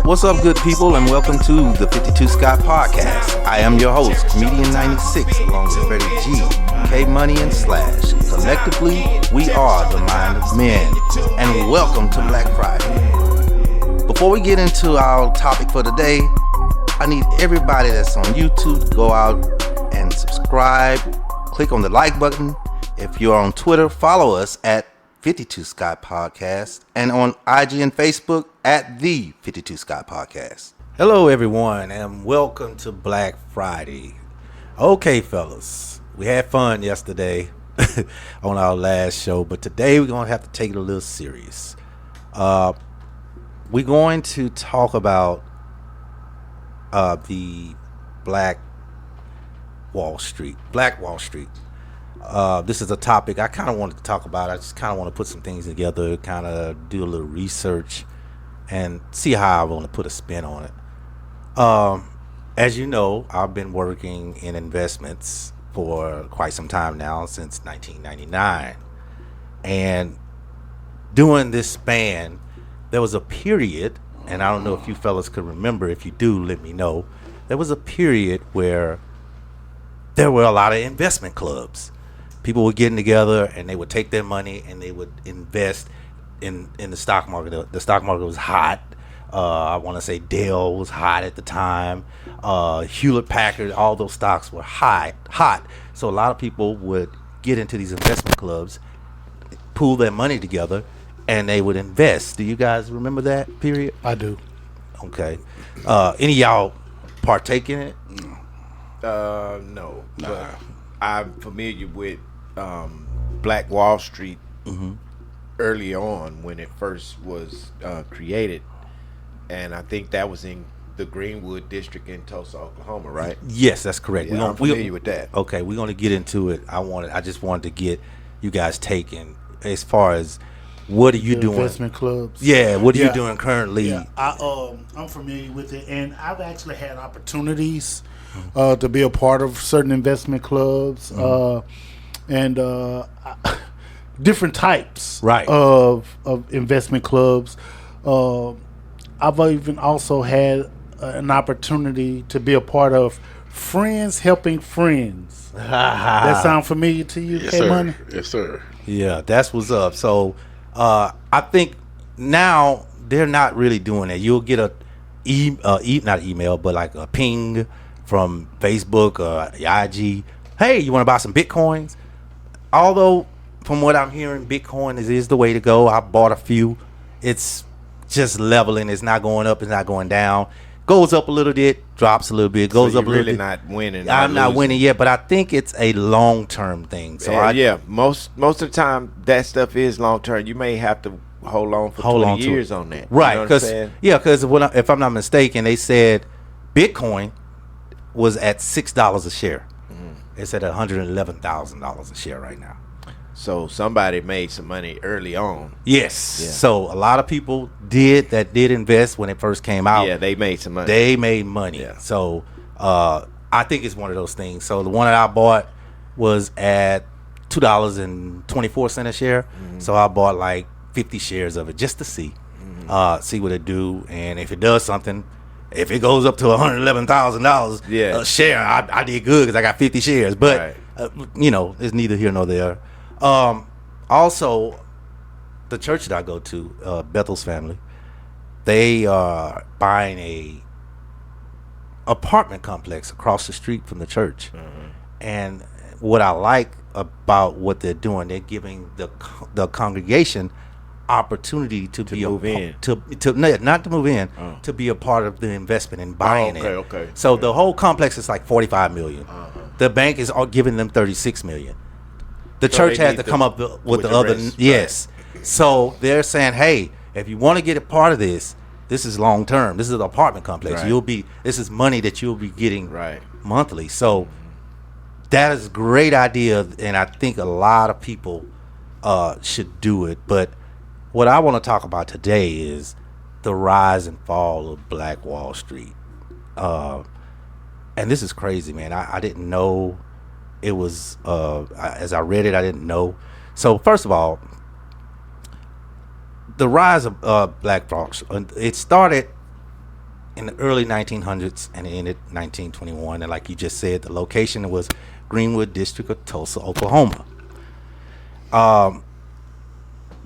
What's up, good people, and welcome to the 52 Scott Podcast. I am your host, Comedian 96, along with Freddie G, K Money, and Slash. Collectively, we are the Mind of Men, and welcome to Black Friday. Before we get into our topic for today, I need everybody that's on YouTube to go out and subscribe. Click on the like button. If you're on Twitter, follow us at 52 Scott Podcast, and on IG and Facebook at the 52 Scott Podcast. Hello, everyone, and welcome to Black Friday. Okay, fellas, we had fun yesterday on our last show, but today we're gonna have to take it a little serious. We're going to talk about the Black Wall Street. This is a topic I kind of wanted to talk about. I just kind of want to put some things together, kind of do a little research, and see how I want to put a spin on it. As you know, I've been working in investments for quite some time now, since 1999. And during this span, there was a period, and I don't know if you fellas could remember. If you do, let me know. There was a period where there were a lot of investment clubs. People were getting together and they would take their money and they would invest in the stock market. The stock market was hot. I want to say Dell was hot at the time. Hewlett Packard, all those stocks were hot. So a lot of people would get into these investment clubs, pool their money together, and they would invest. Do you guys remember that period? I do. Okay. Any of y'all partake in it? No. Nah. But I'm familiar with Black Wall Street early on when it first was created, and I think that was in the Greenwood district in Tulsa, Oklahoma, right? Yes, that's correct. Yeah, I'm familiar with that. Okay, we're going to get into it. I just wanted to get you guys taken as far as what are you doing? Investment clubs. Yeah, what are you doing currently? Yeah, I'm familiar with it, and I've actually had opportunities to be a part of certain investment clubs, and different types of investment clubs. I've even also had an opportunity to be a part of Friends Helping Friends. That sound familiar to you, Yes, K-Money? sir. Yes, sir. Yeah, that's what's up. So I think now they're not really doing that. You'll get not email, but like a ping from Facebook or IG. Hey, you want to buy some Bitcoins? Although, from what I'm hearing, Bitcoin is the way to go. I bought a few. It's just leveling. It's not going up. It's not going down. Goes up a little bit, drops a little bit, goes up a little bit. Really not winning. I'm not winning yet, but I think it's a long-term thing. So most of the time that stuff is long-term. You may have to hold on for 20 years on that. Right, because if I'm not mistaken, they said Bitcoin was at $6 a share. It's at $111,000 a share right now. So somebody made some money early on. Yes. Yeah. So a lot of people did invest when it first came out. Yeah, they made some money. They made money. Yeah. So I think it's one of those things. So the one that I bought was at $2.24 a share. So I bought like 50 shares of it just to see what it do, and if it does something. If it goes up to $111,000 a share, I did good because I got 50 shares. But it's neither here nor there. Also, the church that I go to, Bethel's family, they are buying a apartment complex across the street from the church. And what I like about what they're doing, they're giving the congregation opportunity to be move in, not to move in, to be a part of the investment in buying it. Okay. So the whole complex is like $45 million. The bank is all giving them $36 million. The church has to come up with the other. Rest. Yes. Right. So they're saying, hey, if you want to get a part of this is long term. This is an apartment complex. Right. This is money that you'll be getting monthly. So that is a great idea, and I think a lot of people should do it. But what I want to talk about today is the rise and fall of Black Wall Street. And this is crazy, man. I didn't know it was, as I read it, I didn't know. So first of all, the rise of Black Wall Street, it started in the early 1900s and it ended 1921. And like you just said, the location was Greenwood District of Tulsa, Oklahoma.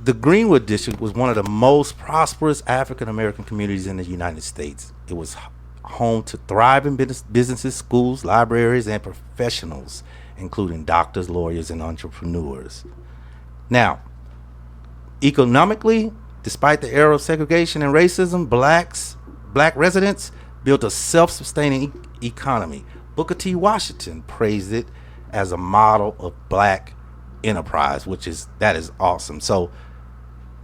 The Greenwood District was one of the most prosperous African American communities in the United States. It was home to thriving businesses, schools, libraries, and professionals, including doctors, lawyers, and entrepreneurs. Now, economically, despite the era of segregation and racism, black residents built a self-sustaining economy. Booker T. Washington praised it as a model of black enterprise, that is awesome. So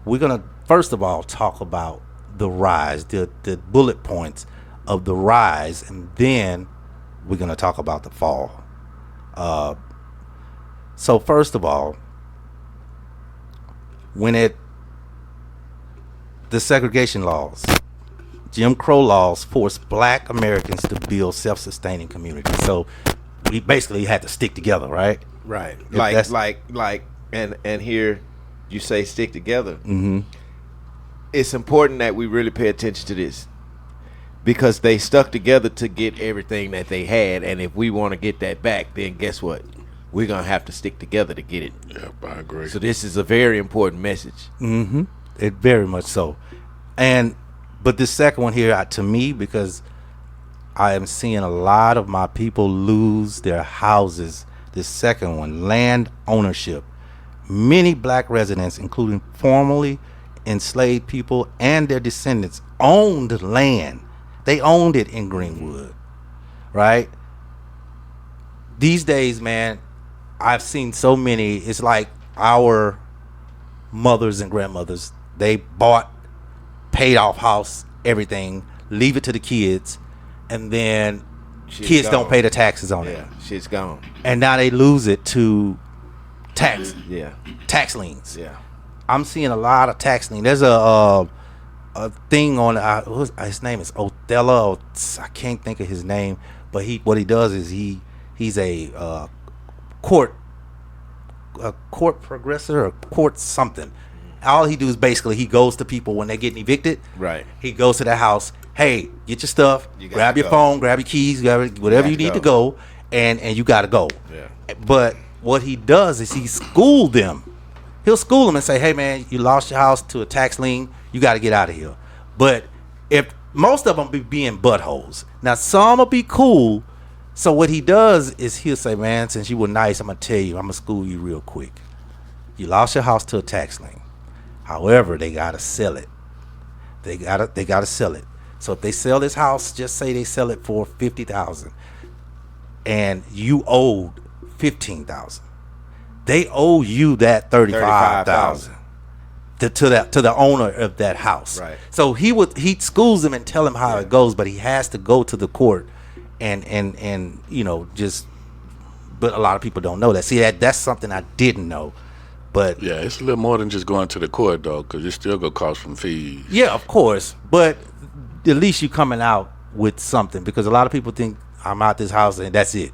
we're gonna first of all talk about the rise, the bullet points of the rise, and then we're gonna talk about the fall. So first of all, the segregation laws, Jim Crow laws forced black Americans to build self-sustaining communities. So we basically had to stick together, right? Right. And here you say stick together. Mm-hmm. It's important that we really pay attention to this, because they stuck together to get everything that they had, and if we want to get that back, then guess what? We're going to have to stick together to get it. Yeah, I agree. So this is a very important message. Mm-hmm. It very much so. But this second one here, to me, because I am seeing a lot of my people lose their houses. This second one, land ownership. Many black residents, including formerly enslaved people and their descendants, owned land. They owned it in Greenwood, right? These days, man, I've seen so many. It's like our mothers and grandmothers. They bought, paid off house, everything, leave it to the kids, and then kids don't pay the taxes on it. Yeah, shit's gone. And now they lose it to tax liens. Yeah. I'm seeing a lot of tax liens. There's a thing on his name is Othello. I can't think of his name, but what he does is he's a court progressor or court something. All he do is basically he goes to people when they're getting evicted. Right. He goes to their house. Hey, get your stuff. Grab your phone. Grab your keys. Grab whatever you need to go, and you got to go. Yeah. But what he does is he schooled them. He'll school them and say, "Hey, man, you lost your house to a tax lien. You got to get out of here." But if most of them be being buttholes, now some will be cool. So what he does is he'll say, "Man, since you were nice, I'm gonna tell you, I'm gonna school you real quick. You lost your house to a tax lien. However, they gotta sell it. They gotta sell it. So if they sell this house, just say they sell it for $50,000, and you owed $15,000. They owe you that $35,000 to the owner of that house. Right. So he schools them and tell them how it goes, but he has to go to the court and just. But a lot of people don't know that. See, that's something I didn't know. But yeah, it's a little more than just going to the court, though, because it's still going to cost some fees. Yeah, of course. But at least you coming out with something, because a lot of people think I'm out this house and that's it.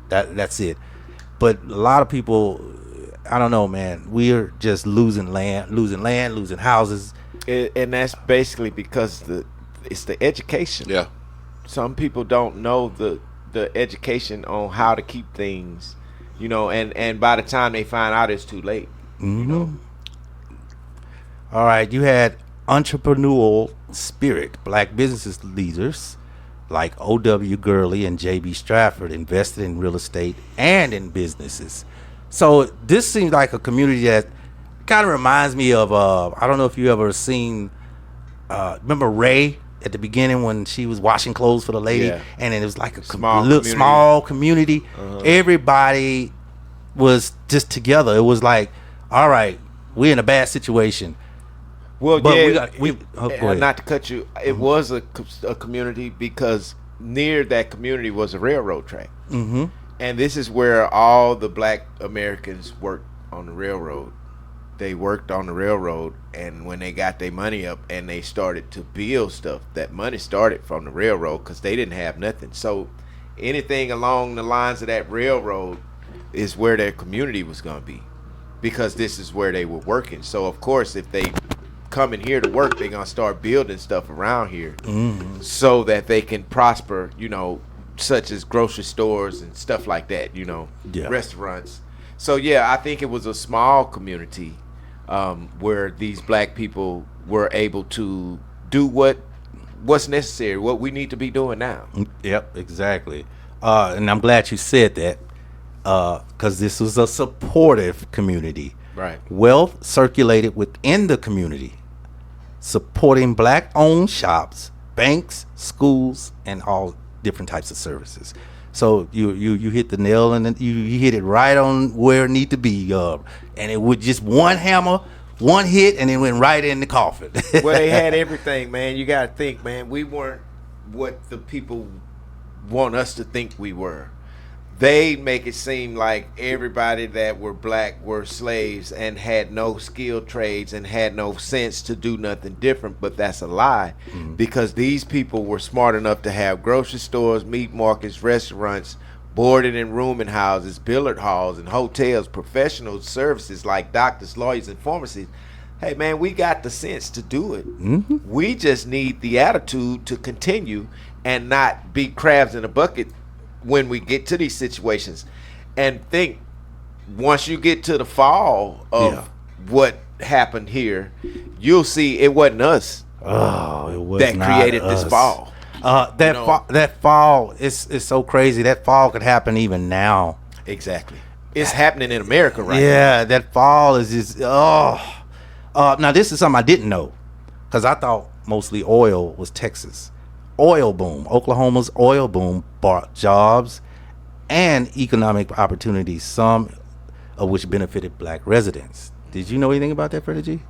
That's it. But a lot of people, I don't know, man. We're just losing land, losing houses. And that's basically because it's the education. Yeah. Some people don't know the education on how to keep things. And by the time they find out, it's too late. Mm-hmm. All right, you had entrepreneurial spirit. Black business leaders like O.W. Gurley and J.B. Stratford invested in real estate and in businesses. So this seems like a community that kind of reminds me of, I don't know if you ever seen, remember Ray at the beginning when she was washing clothes for the lady, and it was like a small community. Uh-huh. Everybody was just together. It was like, all right, we're in a bad situation. Well, but not to cut you, it was a community, because near that community was a railroad track. Mm-hmm. And this is where all the black Americans worked on the railroad. They worked on the railroad, and when they got their money up and they started to build stuff, that money started from the railroad, because they didn't have nothing. So anything along the lines of that railroad is where their community was going to be, because this is where they were working. So of course, if they coming here to work, they're gonna start building stuff around here, so that they can prosper. Such as grocery stores and stuff like that. Yeah. Restaurants. So yeah, I think it was a small community where these black people were able to do what's necessary, what we need to be doing now. Yep, exactly. And I'm glad you said that, because this was a supportive community. Right. Wealth circulated within the community, supporting black-owned shops, banks, schools, and all different types of services. So you hit the nail, and you hit it right on where it need to be, and it would just one hammer, one hit, and it went right in the coffin. Well, they had everything, man. You got to think, man. We weren't what the people want us to think we were. They make it seem like everybody that were black were slaves and had no skilled trades and had no sense to do nothing different, but that's a lie, because these people were smart enough to have grocery stores, meat markets, restaurants, boarding and rooming houses, billiard halls, and hotels, professional services like doctors, lawyers, and pharmacists. Hey, man, we got the sense to do it. We just need the attitude to continue and not be crabs in a bucket when we get to these situations. And think, once you get to the fall of what happened here, you'll see it wasn't us that created this fall. That fall is so crazy. That fall could happen even now. Exactly. It's happening in America right now. Yeah, that fall is just now this is something I didn't know, because I thought mostly oil was Texas. Oil boom. Oklahoma's oil boom brought jobs and economic opportunities, some of which benefited black residents. Did you know anything about that, Freddie G?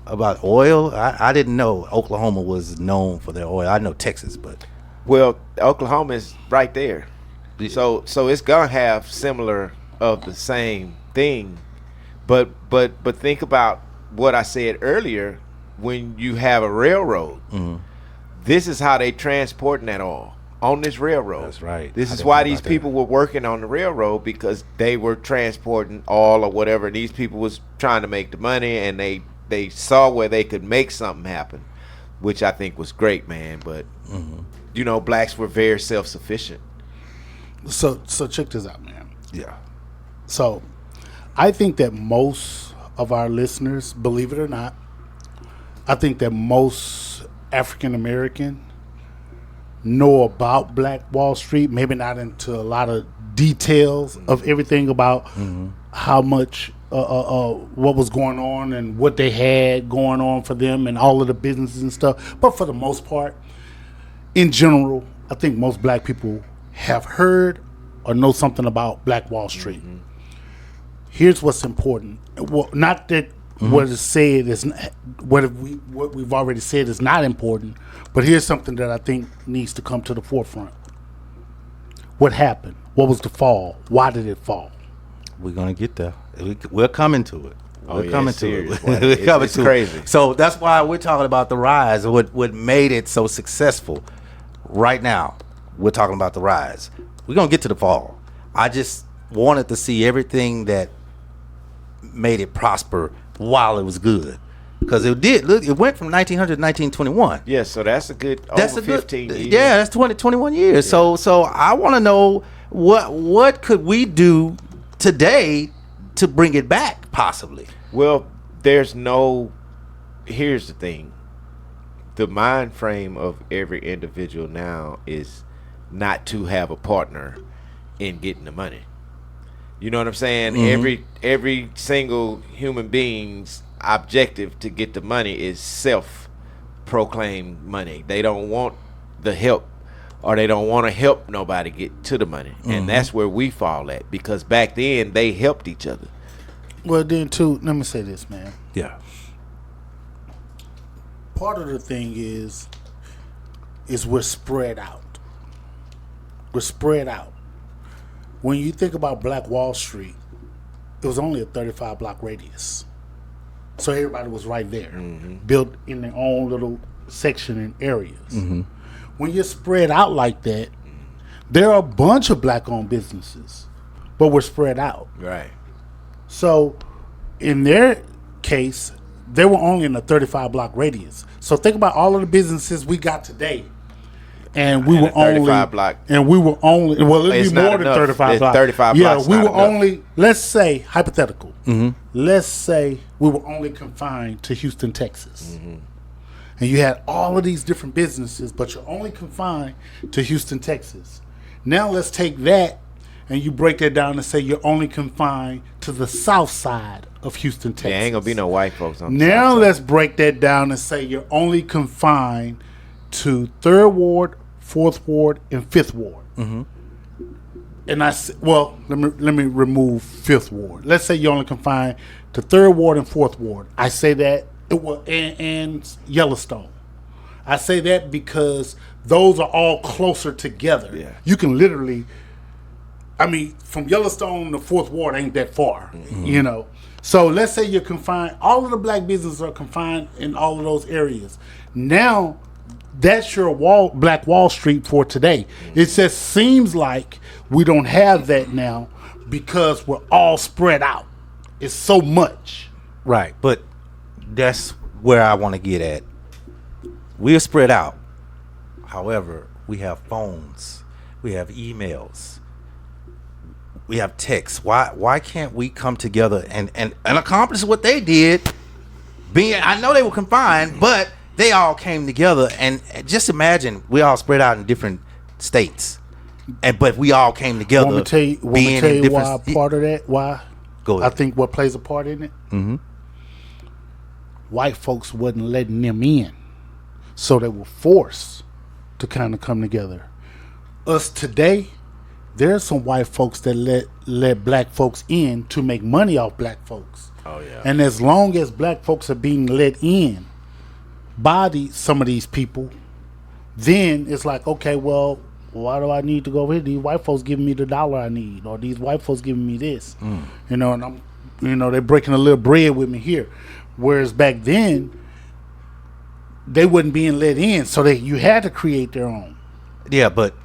About oil? I didn't know Oklahoma was known for their oil. I know Texas, but well, Oklahoma is right there. So it's gonna have similar of the same thing. But think about what I said earlier. When you have a railroad, this is how they transporting that oil on this railroad. That's right. This is why these people were working on the railroad, because they were transporting oil or whatever. And these people was trying to make the money, and they saw where they could make something happen, which I think was great, man. But blacks were very self-sufficient. So check this out, man. yeah. So I think that most of our listeners, believe it or not, I think that most African American know about Black Wall Street, maybe not into a lot of details of everything about how much what was going on and what they had going on for them and all of the businesses and stuff. But for the most part, in general, I think most black people have heard or know something about Black Wall Street. Here's what's important. Well, not that what is said is what we've already said is not important, but here's something that I think needs to come to the forefront. What happened? What was the fall? Why did it fall? We're gonna get there. We're coming to it. We're coming to it. It's crazy. So that's why we're talking about the rise. What made it so successful? Right now, we're talking about the rise. We're gonna get to the fall. I just wanted to see everything that made it prosper while it was good, because it did. Look, it went from 1900 to 1921. Yeah, so that's a good. That's over a good 15 years. Yeah, that's 21 years. Yeah. So I want to know what could we do today to bring it back, possibly. Well, here's the thing. The mind frame of every individual now is not to have a partner in getting the money. You know what I'm saying? Every single human being's objective to get the money is self-proclaimed money. They don't want the help, or they don't want to help nobody get to the money. And that's where we fall at, because back then they helped each other. Well, then, too, let me say this, man. Yeah. Part of the thing is we're spread out. We're spread out. When you think about Black Wall Street, it was only a 35-block radius. So everybody was right there, built in their own little section and areas. When you're spread out like that, there are a bunch of black-owned businesses, but we're spread out. Right. So in their case, they were only in a 35 block radius. So think about all of the businesses we got today. And we And were a 35 only block. and we were only well it'd It's be not more than enough. 35 It's blocks. 35 yeah, blocks we not were enough. only, let's say hypothetical. Let's say we were only confined to Houston, Texas. And you had all of these different businesses, but you're only confined to Houston, Texas. Now let's take that and you break that down and say you're only confined to the south side of Houston, Texas. There ain't gonna be no white folks on the Now south side. let's break that down and say you're only confined to 3rd Ward, 4th Ward, and 5th Ward. And let me remove 5th Ward. Let's say you're only confined to 3rd Ward and 4th Ward. I say that and Yellowstone. I say that because those are all closer together. Yeah. You can literally, from Yellowstone to 4th Ward ain't that far, So let's say you're confined, all of the black businesses are confined in all of those areas. Now, that's your Black Wall Street for today. It just seems like we don't have that now because we're all spread out. It's so much. Right, but that's where I want to get at. We're spread out. However, we have phones, we have emails, we have texts. Why can't we come together and accomplish what they did? I know they were confined, but they all came together, and just imagine we all spread out in different states, but we all came together. Want me to tell you why part of that? Why? Go ahead. I think what plays a part in it. White folks wasn't letting them in, so they were forced to kind of come together. Us today, there's some white folks that let black folks in to make money off black folks. Oh yeah. And as long as black folks are being let in by some of these people, then it's like, okay, well, why do I need to go over here? These white folks giving me the dollar I need, or these white folks giving me this, and I'm, they're breaking a little bread with me here. Whereas back then, they wasn't being let in, so you had to create their own. Yeah, but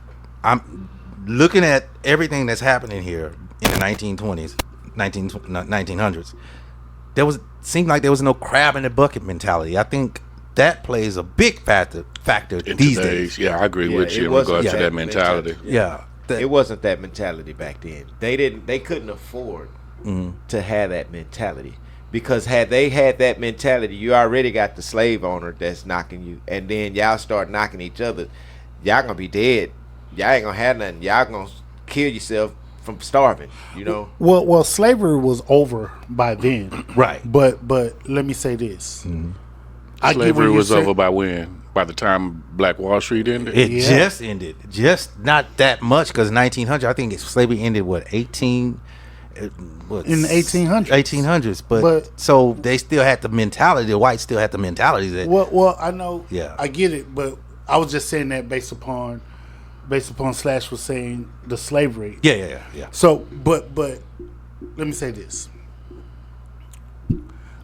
I'm looking at everything that's happening here in the 1920s, 1900s. Seemed like there was no crab in the bucket mentality. I think that plays a big factor In these today's, days. Yeah, I agree Yeah, with you it in wasn't regards to that that mentality. Yeah. It wasn't that mentality back then. They couldn't afford to have that mentality. Because had they had that mentality, you already got the slave owner that's knocking you, and then y'all start knocking each other, y'all gonna be dead. Y'all ain't gonna have nothing. Y'all gonna kill yourself from starving. Well, slavery was over by then, Right. But let me say this: Slavery was over by when? By the time Black Wall Street ended? It Yeah. just ended. Just not that much, because 1900, I think slavery ended, in the 1800s. 1800s. But so they still had the mentality. The whites still had the mentality that. Well, I know. Yeah. I get it, but I was just saying that based upon Slash was saying the slavery. Yeah. So, but let me say this.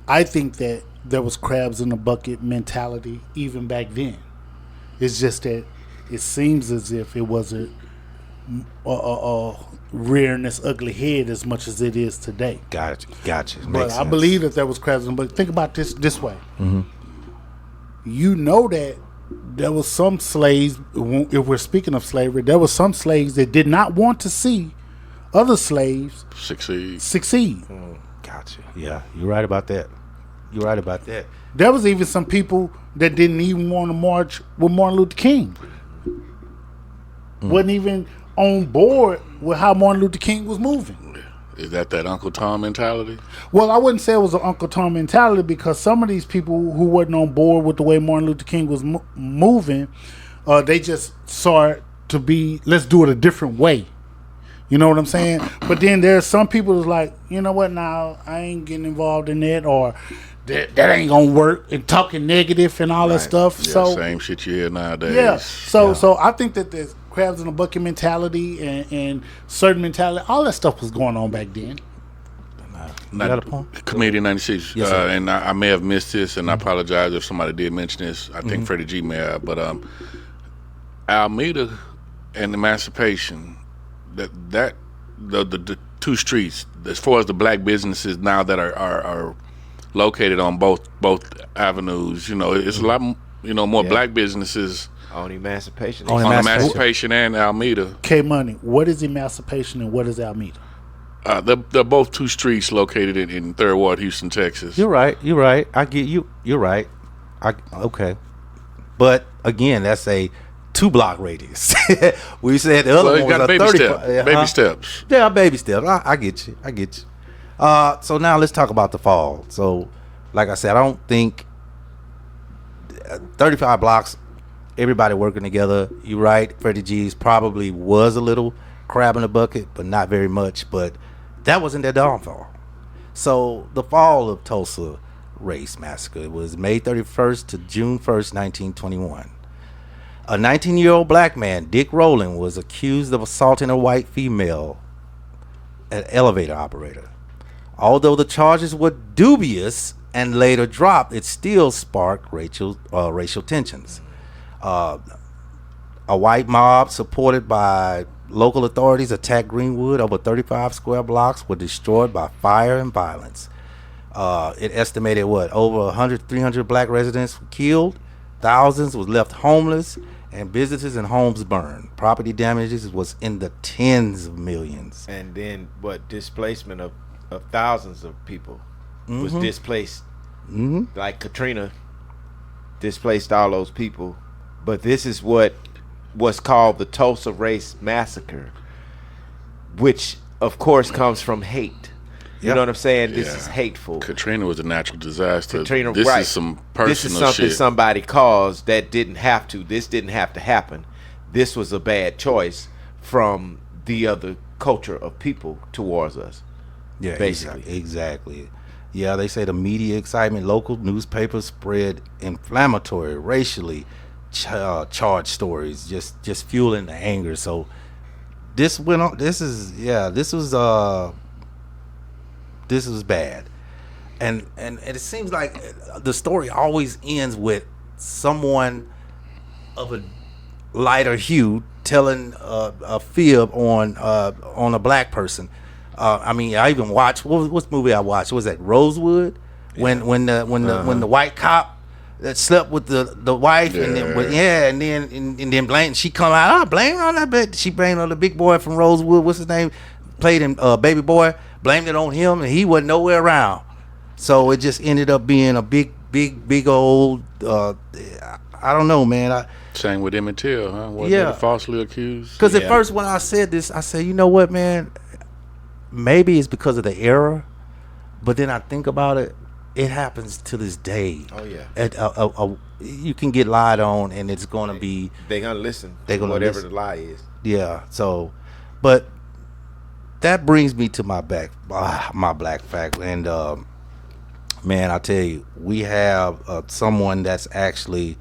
I think that there was crabs in the bucket mentality even back then. It's just that it seems as if it wasn't rearing its ugly head as much as it is today. Gotcha. But Makes I sense. believe that there was crabs in the bucket. Think about this way. You know that there was some slaves, if we're speaking of slavery, there were some slaves that did not want to see other slaves succeed. Gotcha. Yeah, you're right about that. There was even some people that didn't even want to march with Martin Luther King. Wasn't even on board with how Martin Luther King was moving. Is that Uncle Tom mentality? Well, I wouldn't say it was an Uncle Tom mentality, because some of these people who wasn't on board with the way Martin Luther King was moving, they just saw it to be, let's do it a different way. You know what I'm saying? But then there's some people that's like, you know what, now I ain't getting involved in that, or that ain't gonna work, and talking negative and all that stuff. Yeah, So same shit you hear nowadays. yeah. So I think that there's crabs in the bucket mentality and certain mentality, all that stuff was going on back then. You got a point? Comedian 96. Yes, sir. And I may have missed this, and I apologize if somebody did mention this. I think Freddie G may have. But Alameda and Emancipation, the two streets, as far as the black businesses now that are located on both avenues. You know, it's a lot, more black businesses On Emancipation. On on Emancipation. Emancipation and Alameda. K Money, what is Emancipation and what is Alameda? They're both two streets located in Third Ward, Houston, Texas. You're right. I get you. You're right. Okay. But again, that's a 2-block radius. We said the other Well, you one got was baby 30. steps. Baby steps. Yeah, baby steps. I get you. So now let's talk about the fall. So, like I said, I don't think 35 blocks, everybody working together. You're right. Freddie G's probably was a little crab in the bucket, but not very much. But that wasn't their downfall. So the fall of Tulsa Race Massacre was May 31st to June 1st, 1921. A 19-year-old black man, Dick Rowland, was accused of assaulting a white female, an elevator operator. Although the charges were dubious and later dropped, it still sparked racial tensions. A white mob supported by local authorities attacked Greenwood. Over 35 square blocks were destroyed by fire and violence. It estimated over 300 black residents were killed. Thousands was left homeless, and businesses and homes burned. Property damages was in the tens of millions. And then displacement of thousands of people was displaced. Like Katrina displaced all those people. But this is what was called the Tulsa Race Massacre, which of course comes from hate. You know what I'm saying? This is hateful. Katrina was a natural disaster. Katrina, this right. is some personal This is something shit. somebody caused that didn't have to. This didn't have to happen. This was a bad choice from the other culture of people towards us. Yeah, basically. Exactly. Yeah, they say the media excitement, local newspapers spread inflammatory, racially charged stories, just fueling the anger. So this went on. This was bad, and it seems like the story always ends with someone of a lighter hue telling a fib on a black person. I even watched what's the movie I watched? Was that Rosewood? When the white cop that slept with the wife and then blame she come out blame on that bitch. She blamed on the big boy from Rosewood. What's his name? Played him Baby Boy. Blamed it on him, and he wasn't nowhere around. So it just ended up being a big old. I don't know, man. Same with Emmett Till, huh? Wasn't he falsely accused? Because at first when I said this, I said, you know what, man? Maybe it's because of the era, but then I think about it. It happens to this day. Oh yeah. You can get lied on, and it's going to be. They're gonna listen. They're gonna whatever listen. the lie is. Yeah. So, but that brings me to my black fact, and man, I tell you, we have someone that's actually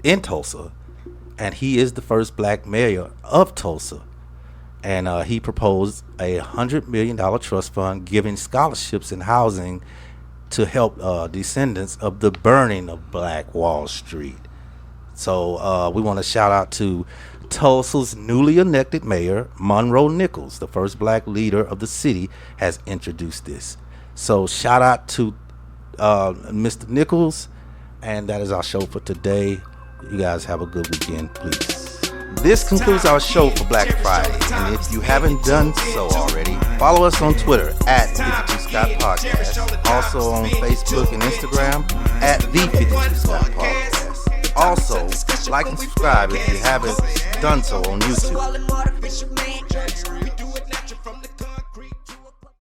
in Tulsa, and he is the first black mayor of Tulsa. And he proposed a $100 million trust fund giving scholarships and housing to help descendants of the burning of Black Wall Street. So we want to shout out to Tulsa's newly elected mayor, Monroe Nichols, the first black leader of the city, has introduced this. So shout out to Mr. Nichols, and that is our show for today. You guys have a good weekend, please. This concludes our show for Black Friday, and if you haven't done so already, follow us on Twitter at 52 Scott Podcast, also on Facebook and Instagram at the 52 Scott Podcast. Also, like and subscribe if you haven't done so on YouTube.